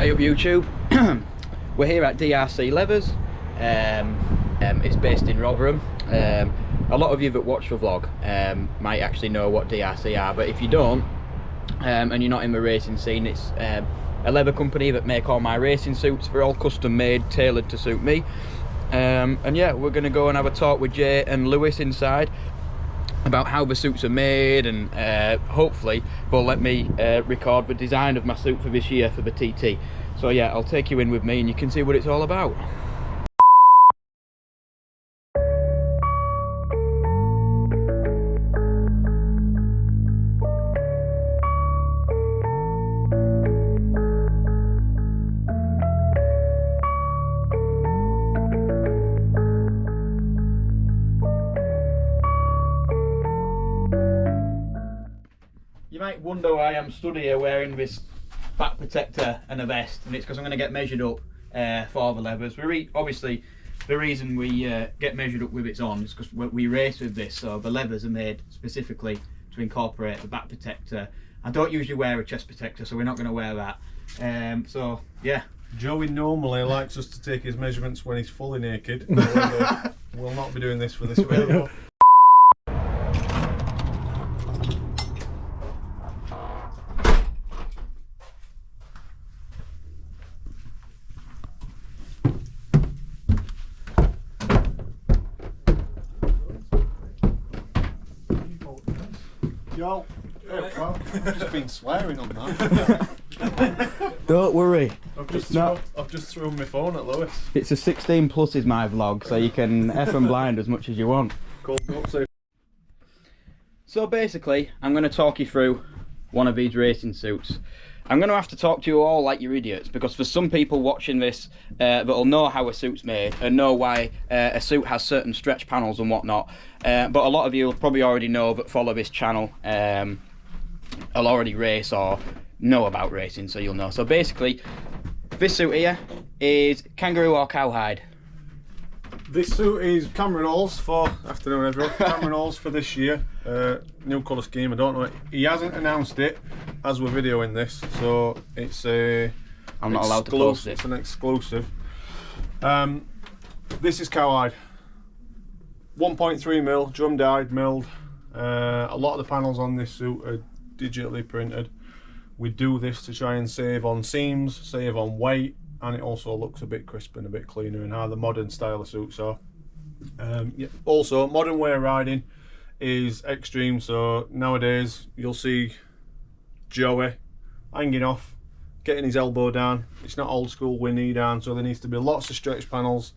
Hey up YouTube, we're here at DRC Leathers. It's based in Rotherham. A lot of you that watch the vlog might actually know what DRC are, but if you don't and you're not in the racing scene, it's a leather company that make all my racing suits. They're all custom made, tailored to suit me. And yeah, we're going to go and have a talk with Jay and Lewis inside about how the suits are made, and hopefully they'll let me record the design of my suit for this year for the TT. So yeah, I'll take you in with me and you can see what it's all about. You might wonder why I'm stood here wearing this back protector and a vest, and it's because I'm going to get measured up for the leathers. Obviously, the reason we get measured up with it on is because we race with this, so the leathers are made specifically to incorporate the back protector. I don't usually wear a chest protector, so we're not going to wear that. So yeah. Joey normally likes us to take his measurements when he's fully naked. We'll not be doing this for this video. Yo, well, I've just been swearing on that. Don't worry. I've just thrown my phone at Lewis. It's a 16 plus is my vlog, so you can F and blind as much as you want. Cool. So basically, I'm going to talk you through one of these racing suits. I'm going to have to talk to you all like you're idiots, because for some people watching this that'll know how a suit's made and know why a suit has certain stretch panels and whatnot, but a lot of you will probably already know that follow this channel. I'll already race or know about racing, so you'll know. So basically, this suit here is kangaroo or cowhide. This suit is Cameron Halls for afternoon everyone. Cameron Halls for this year. New colour scheme. I don't know. He hasn't announced it as we're videoing this, so it's a. I'm not allowed to post it. It's an exclusive. This is cowhide. 1.3 mil, drum dyed, milled. A lot of the panels on this suit are digitally printed. We do this to try and save on seams, save on weight, and it also looks a bit crisp and a bit cleaner in how the modern style of suits are. Yeah. Also, modern way of riding is extreme, so nowadays you'll see Joey hanging off, getting his elbow down. It's not old school Winnie down, so there needs to be lots of stretch panels,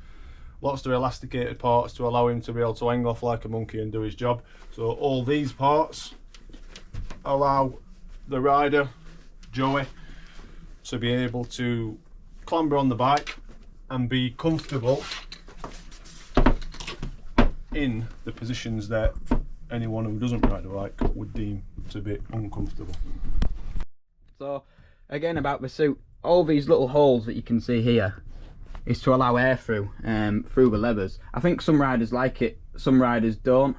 lots of elasticated parts to allow him to be able to hang off like a monkey and do his job. So all these parts allow the rider, Joey, to be able to clamber on the bike and be comfortable in the positions that anyone who doesn't ride a bike would deem to be uncomfortable. So again, about the suit, all these little holes that you can see here is to allow air through the leathers. I think some riders like it, some riders don't.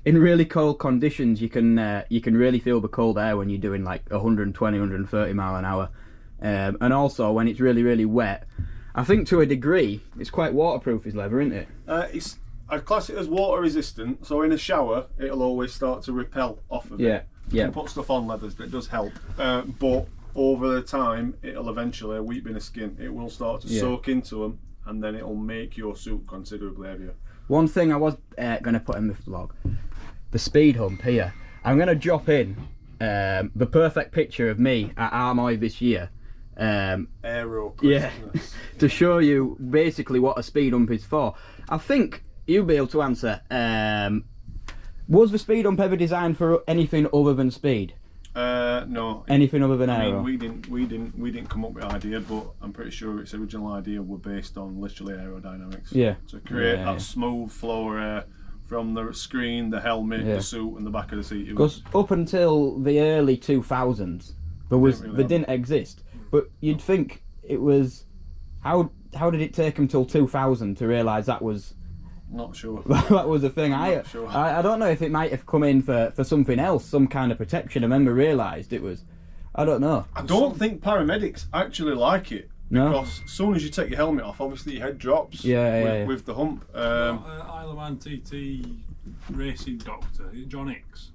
In really cold conditions, you can really feel the cold air when you're doing like 120, 130 mile an hour. And also when it's really wet, I think to a degree it's quite waterproof, his leather, isn't it? I'd class it as water resistant, so in a shower it'll always start to repel off of it. You can put stuff on leathers that does help, but over the time it'll eventually, a week in the skin, it will start to soak into them, and then it'll make your suit considerably heavier. One thing I was going to put in the vlog, the speed hump here. I'm going to drop in the perfect picture of me at Armoy this year. Aero Christmas. Yeah, to show you basically what a speed hump is for. I think you'll be able to answer. Was the speed hump ever designed for anything other than speed? No. Anything other than aero? I mean, we didn't come up with the idea, but I'm pretty sure its original idea were based on literally aerodynamics. Yeah. To create that smooth flow of air from the screen, the helmet, the suit, and the back of the seat. Because up until the early 2000s, they didn't exist. But you'd think it was. How did it take them till 2000 to realise that was? Not sure. That was a thing. I don't know if it might have come in for something else, some kind of protection, and then we realised it was. I don't know. I don't think paramedics actually like it. No? Because as soon as you take your helmet off, obviously your head drops with the hump. Isle of Man TT racing doctor, John Hicks,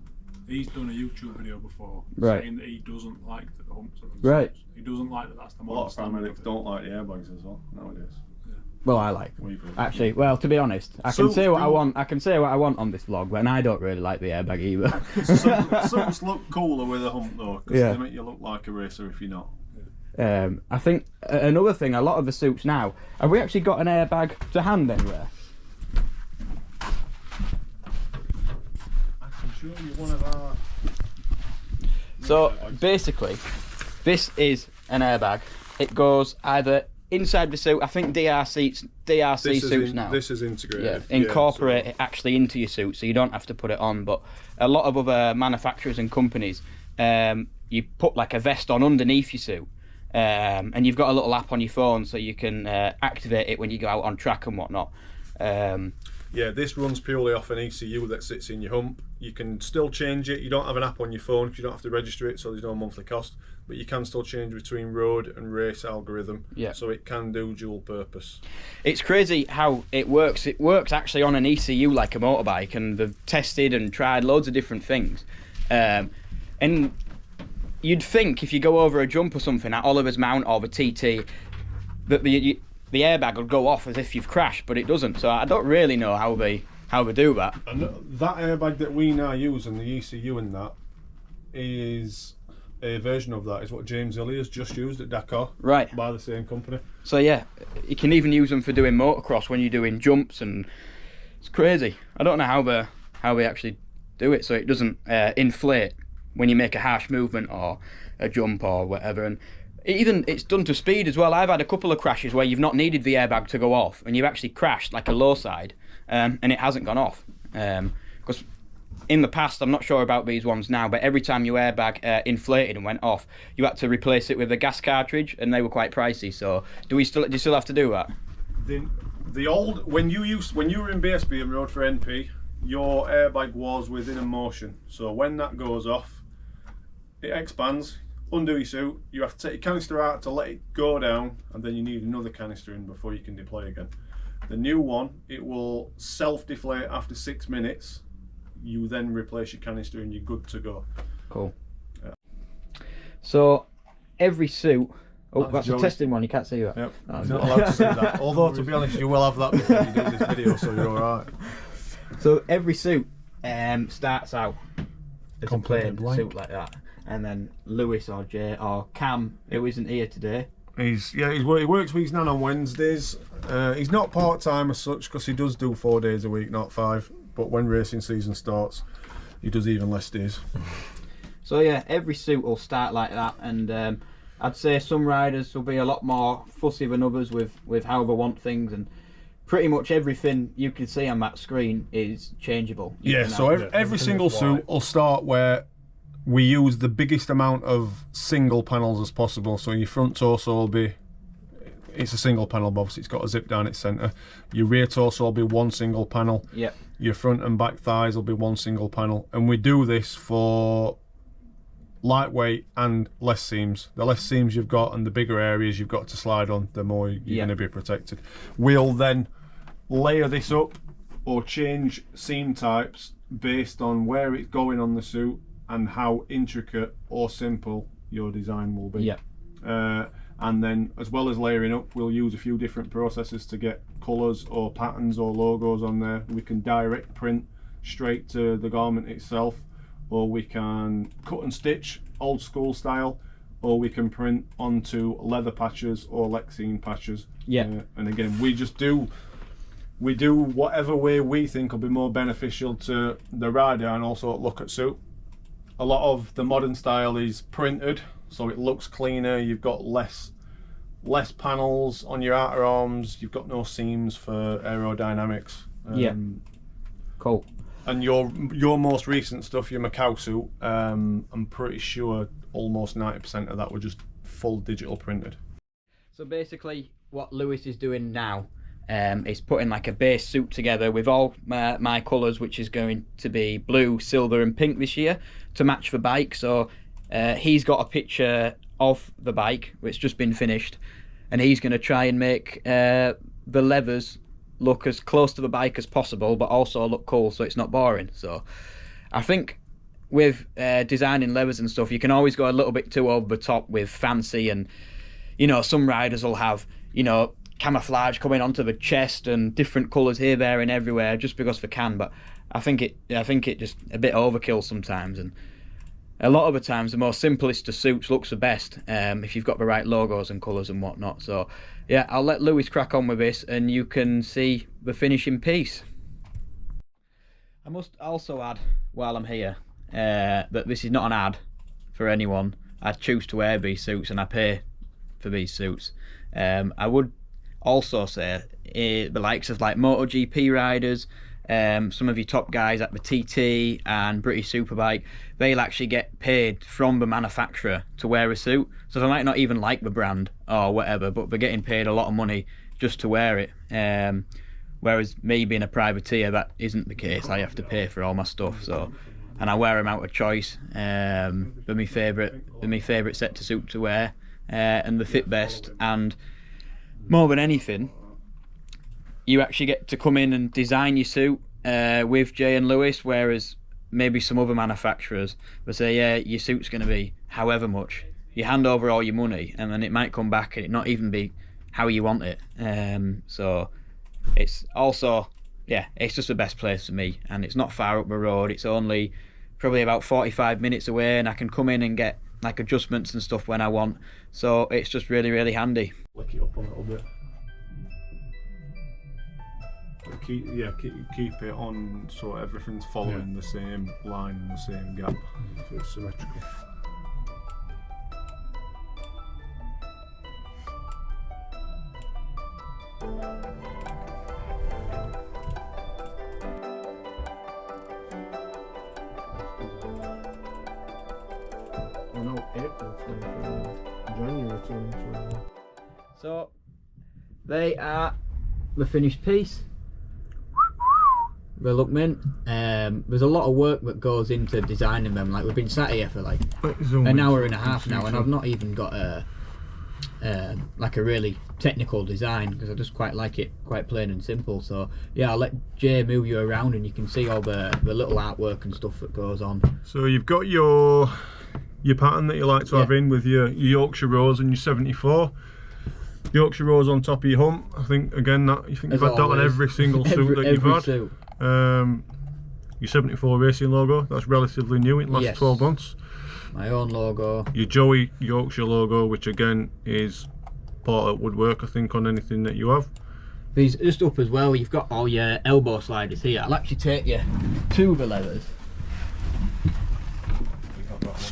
he's done a YouTube video before saying that he doesn't like that the humps are themselves. Right. He doesn't like that that's the A lot modern of standard. paramedics don't like the airbags as well nowadays. Well, I like them. Actually, well, to be honest, I can say what I want. I can say what I want on this vlog, and I don't really like the airbag either. Some look cooler with a hump though, because they make you look like a racer if you're not. I think another thing, a lot of the suits now, have we actually got an airbag to hand anywhere? I can show you one of our... So basically, this is an airbag. It goes either inside the suit. I think DRC suits now. This is integrated. Yeah, incorporate it actually into your suit, so you don't have to put it on. But a lot of other manufacturers and companies, you put like a vest on underneath your suit, and you've got a little app on your phone so you can activate it when you go out on track and whatnot. Yeah, this runs purely off an ECU that sits in your hump. You can still change it. You don't have an app on your phone because you don't have to register it, so there's no monthly cost. But you can still change between road and race algorithm, so it can do dual purpose. It's crazy how it works. It works actually on an ECU like a motorbike, and they've tested and tried loads of different things. And you'd think if you go over a jump or something at Oliver's Mount or the TT, that the airbag would go off as if you've crashed, but it doesn't. So I don't really know how they do that. And that airbag that we now use and the ECU in that is a version of that. Is what James Illier's just used at Dakar, right? By the same company. So yeah, you can even use them for doing motocross when you're doing jumps, and it's crazy. I don't know how they actually do it so it doesn't inflate when you make a harsh movement or a jump or whatever. And it's done to speed as well. I've had a couple of crashes where you've not needed the airbag to go off, and you've actually crashed like a low side, and it hasn't gone off. Because in the past, I'm not sure about these ones now, but every time your airbag inflated and went off, you had to replace it with a gas cartridge, and they were quite pricey. So do you still have to do that? The old when you were in BSB and rode for NP, your airbag was within a motion. So when that goes off, it expands. Undo your suit, you have to take your canister out to let it go down, and then you need another canister in before you can deploy again. The new one, it will self-deflate after 6 minutes. You then replace your canister and you're good to go. Cool. Yeah. So every suit... Oh, that's a testing one, you can't see that. Yep. I'm not allowed to see that. Although, to be honest, you will have that before you do this video, so you're alright. So every suit starts out as a plain suit like that. And then Lewis or Jay or Cam, who isn't here today. He works weeks now on Wednesdays. He's not part-time as such because he does do 4 days a week, not 5. But when racing season starts, he does even less days. So yeah, every suit will start like that, and I'd say some riders will be a lot more fussy than others with how they want things, and pretty much everything you can see on that screen is changeable. Yeah, so every single suit will start where we use the biggest amount of single panels as possible. So your front torso will be, it's a single panel, but obviously it's got a zip down its centre. Your rear torso will be one single panel. Yep. Your front and back thighs will be one single panel. And we do this for lightweight and less seams. The less seams you've got and the bigger areas you've got to slide on, the more you're going to be protected. We'll then layer this up or change seam types based on where it's going on the suit and how intricate or simple your design will be. Yeah. And then, as well as layering up, we'll use a few different processes to get colours or patterns or logos on there. We can direct print straight to the garment itself, or we can cut and stitch old school style, or we can print onto leather patches or Lexine patches. Yeah. And again, we do whatever way we think will be more beneficial to the rider and also look at suit. A lot of the modern style is printed, so it looks cleaner. You've got less panels on your outer arms. You've got no seams for aerodynamics. Yeah. Cool. And your most recent stuff, your Macau suit, I'm pretty sure almost 90% of that were just full digital printed. So basically, what Lewis is doing now is putting like a base suit together with all my colours, which is going to be blue, silver and pink this year to match the bike. So He's got a picture of the bike, which just been finished, and he's going to try and make the leathers look as close to the bike as possible, but also look cool, so it's not boring. So I think with designing leathers and stuff, you can always go a little bit too over the top with fancy, and you know, some riders will have, you know, camouflage coming onto the chest and different colours here, there and everywhere just because they can. But I think it just a bit overkill sometimes, and a lot of the times the most simplest of suits looks the best if you've got the right logos and colours and whatnot. So yeah, I'll let Lewis crack on with this and you can see the finishing piece. I must also add, while I'm here, that this is not an ad for anyone. I choose to wear these suits and I pay for these suits. I would also say the likes of like MotoGP riders, some of your top guys at the TT and British Superbike, they'll actually get paid from the manufacturer to wear a suit. So they might not even like the brand or whatever, but they're getting paid a lot of money just to wear it. Whereas me being a privateer, that isn't the case. I have to pay for all my stuff. So, and I wear them out of choice. They're my favourite set to suit to wear, and they fit best. And more than anything, you actually get to come in and design your suit with Jay and Lewis, whereas maybe some other manufacturers will say, yeah, your suit's going to be however much. You hand over all your money and then it might come back and it not even be how you want it. So it's also, yeah, it's just the best place for me, and it's not far up the road. It's only probably about 45 minutes away, and I can come in and get like adjustments and stuff when I want. So it's just really, really handy. Lick it up a little bit. Keep it on so everything's following the same line and the same gap, so it's symmetrical. No, April 2021, January 2021. So they are the finished piece. They look mint. There's a lot of work that goes into designing them. Like, we've been sat here for like an hour and a half now, and I've not even got like a really technical design, because I just quite like it quite plain and simple. So yeah, I'll let Jay move you around and you can see all the little artwork and stuff that goes on. So you've got your pattern that you like to have in with your Yorkshire Rose and your 74. Yorkshire Rose on top of your hump. I think again that you've had that on every single suit that you've had. Suit. Your 74 Racing logo, that's relatively new, it lasts 12 months. My own logo. Your Joey Yorkshire logo, which again is part of woodwork, I think, on anything that you have. These just up as well, you've got all your elbow sliders here. I'll actually take you to the leathers.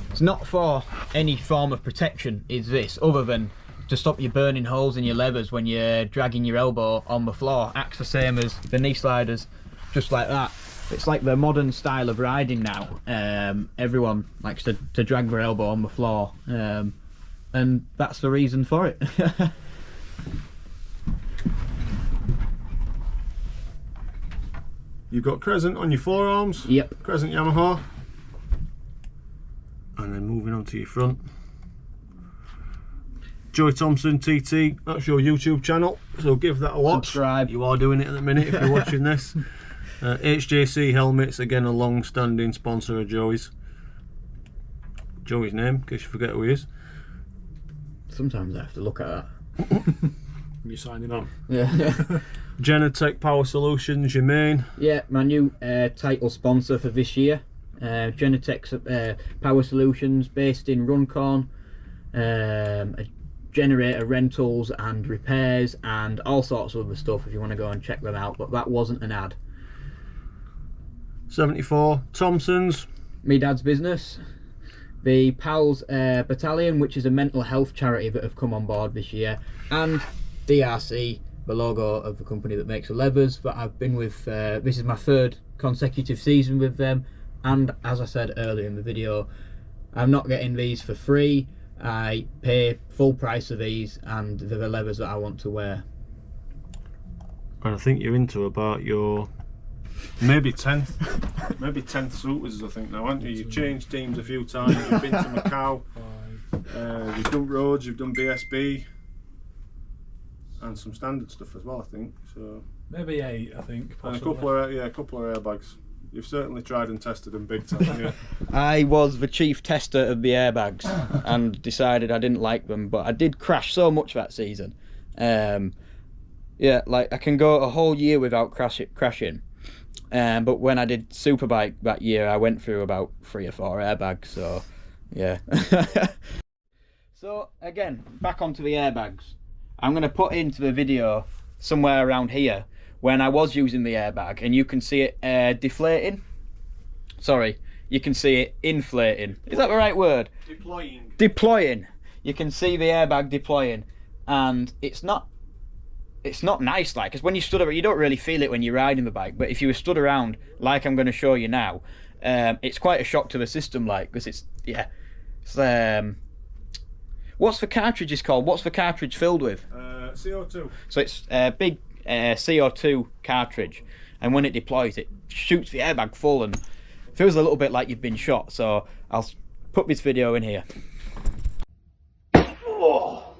It's not for any form of protection, is this, other than to stop you burning holes in your leathers when you're dragging your elbow on the floor. Acts the same as the knee sliders, just like that. It's like the modern style of riding now. Everyone likes to drag their elbow on the floor, and that's the reason for it. You've got crescent on your forearms. Yep. Crescent Yamaha. And then moving on to your front. Joey Thompson TT, that's your YouTube channel, so give that a watch. Subscribe. You are doing it at the minute if you're watching this. HJC Helmets, again a long-standing sponsor of Joey's. Joey's name, in case you forget who he is. Sometimes I have to look at that. You're signing on. Yeah. Genetech Power Solutions, your main. Yeah, my new title sponsor for this year. Genetech Power Solutions, based in Runcorn. Generator rentals and repairs and all sorts of other stuff if you want to go and check them out, but that wasn't an ad. 74 Thompsons. Me dad's business. The Pals Battalion, which is a mental health charity that have come on board this year, and DRC, the logo of the company that makes the leathers that I've been with. This is my third consecutive season with them, and as I said earlier in the video, I'm not getting these for free. I pay full price of these, and they're the leathers that I want to wear. And I think you're into about your Maybe 10th. Maybe 10th Supers, I think now, haven't you? You've changed teams a few times. You've been to Macau. You've done roads. You've done BSB, and some standard stuff as well, I think. So maybe 8, I think. And Possibly. a couple of airbags. You've certainly tried and tested them big time, haven't you? I was the chief tester of the airbags and decided I didn't like them, but I did crash so much that season. Yeah, like I can go a whole year without crashing. But when I did Superbike that year, I went through about 3 or 4 airbags, so yeah. So again, back onto the airbags. I'm going to put into the video somewhere around here when I was using the airbag, and you can see it deflating. Sorry, you can see it inflating. Is that the right word? Deploying. Deploying. You can see the airbag deploying, and it's not nice, like, because when you stood around, you don't really feel it when you're riding the bike, but if you were stood around like I'm going to show you now, it's quite a shock to the system, like, because it's what's the cartridge called? What's the cartridge filled with? CO2. So it's a big CO2 cartridge, and when it deploys, it shoots the airbag full and feels a little bit like you've been shot. So I'll put this video in here. Oh.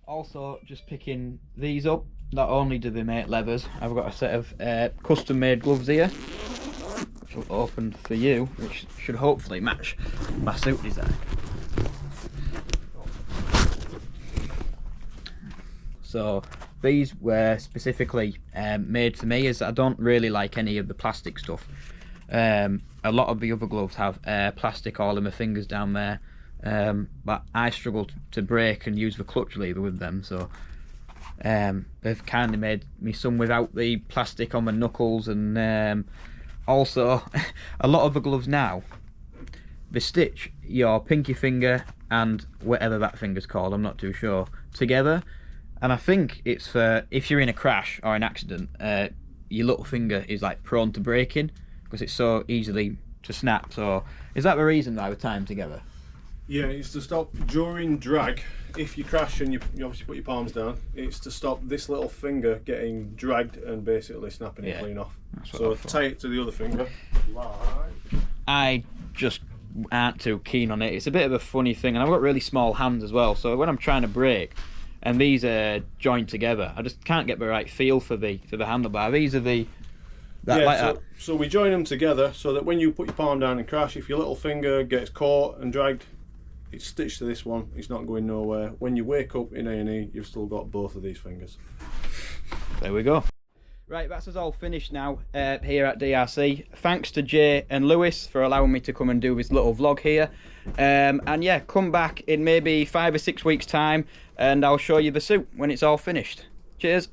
Also, just picking these up, not only do they make leathers, I've got a set of custom made gloves here, which will open for you, which should hopefully match my suit design. So these were specifically made for me, as I don't really like any of the plastic stuff. A lot of the other gloves have plastic all in my fingers down there, but I struggle to brake and use the clutch lever with them, so they've kind of made me some without the plastic on my knuckles. And also a lot of the gloves now, they stitch your pinky finger and whatever that finger's called, I'm not too sure, together, and I think it's for if you're in a crash or an accident, your little finger is like prone to breaking because it's so easily to snap. So is that the reason they were timed together? Yeah, it's to stop during drag. If you crash and you obviously put your palms down, it's to stop this little finger getting dragged and basically snapping it clean off. So tie it to the other finger. I just aren't too keen on it. It's a bit of a funny thing, and I've got really small hands as well, so when I'm trying to brake and these are joined together, I just can't get the right feel for the handlebar. These are so we join them together so that when you put your palm down and crash, if your little finger gets caught and dragged, it's stitched to this one, it's not going nowhere. When you wake up in A&E, you've still got both of these fingers. There we go. Right, that's us all finished now here at DRC. Thanks to Jay and Lewis for allowing me to come and do this little vlog here. And yeah, come back in maybe 5 or 6 weeks time and I'll show you the suit when it's all finished. Cheers.